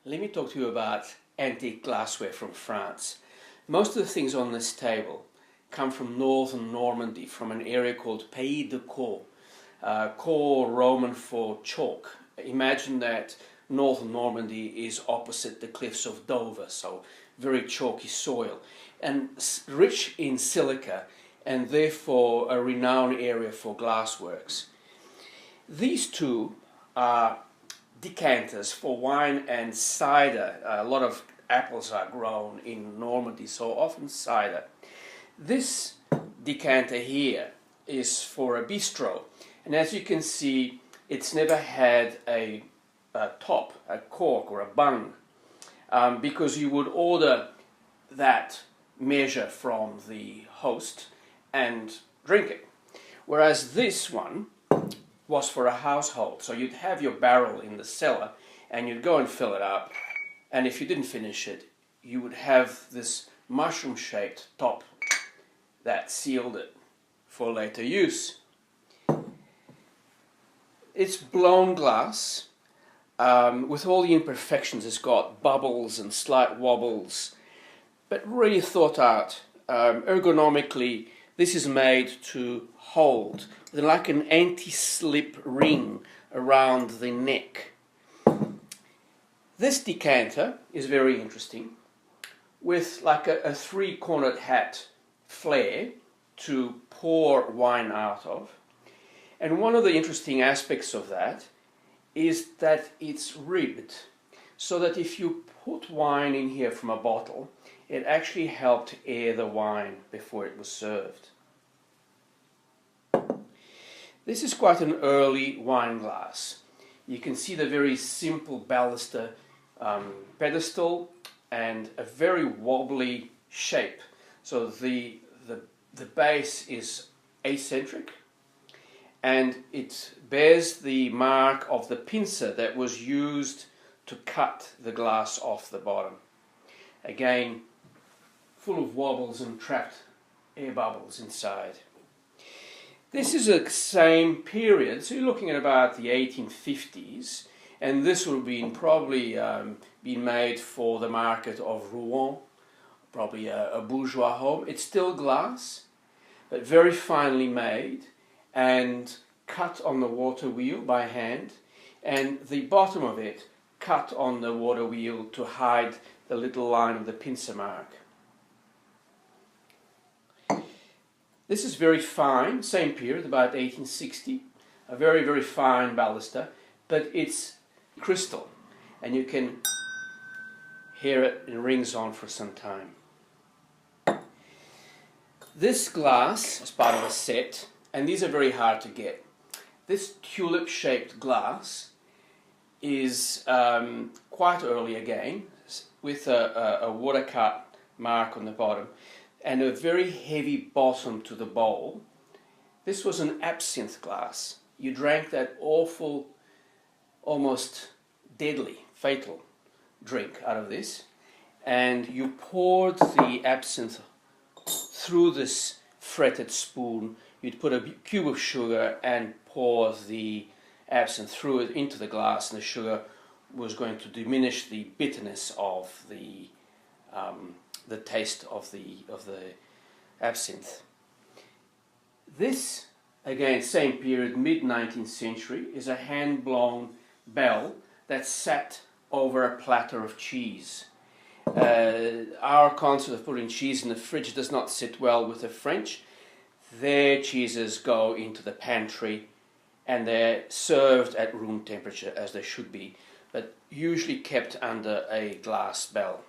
Let me talk to you about antique glassware from France. Most of the things on this table come from northern Normandy, from an area called Pays de Caux. Caux, Roman for chalk. Imagine that northern Normandy is opposite the cliffs of Dover, so very chalky soil, and rich in silica, and therefore a renowned area for glassworks. These two are decanters for wine and cider. A lot of apples are grown in Normandy, so often cider. This decanter here is for a bistro, and as you can see, it's never had a top, a cork or a bung, because you would order that measure from the host and drink it. Whereas this one was for a household, so you'd have your barrel in the cellar and you'd go and fill it up, and if you didn't finish it, you would have this mushroom-shaped top that sealed it for later use. It's blown glass with all the imperfections. It's got bubbles and slight wobbles, but really thought out. Ergonomically, this is made to hold, like an anti-slip ring around the neck. This decanter is very interesting, with like a three-cornered hat flare to pour wine out of. And one of the interesting aspects of that is that it's ribbed, so that if you put wine in here from a bottle, it actually helped air the wine before it was served. This is quite an early wine glass. You can see the very simple baluster pedestal and a very wobbly shape. So the base is eccentric, and it bears the mark of the pincer that was used to cut the glass off the bottom. Again, full of wobbles and trapped air bubbles inside. This is the same period, so you're looking at about the 1850s, and this would have been probably been made for the market of Rouen, probably a bourgeois home. It's still glass, but very finely made and cut on the water wheel by hand, and the bottom of it cut on the water wheel to hide the little line of the pincer mark. This is very fine, same period, about 1860, a very, very fine baluster, but it's crystal, and you can hear it in rings on for some time. This glass is part of a set, and these are very hard to get. This tulip-shaped glass is quite early again, with a water-cut mark on the bottom, and a very heavy bottom to the bowl. This was an absinthe glass. You drank that awful, almost deadly, fatal drink out of this, and you poured the absinthe through this fretted spoon. You'd put a cube of sugar and pour the absinthe through it into the glass, and the sugar was going to diminish the bitterness of the taste of the absinthe. This, again, same period, mid-19th century, is a hand-blown bell that sat over a platter of cheese. Our concept of putting cheese in the fridge does not sit well with the French. Their cheeses go into the pantry, and they're served at room temperature, as they should be, but usually kept under a glass bell.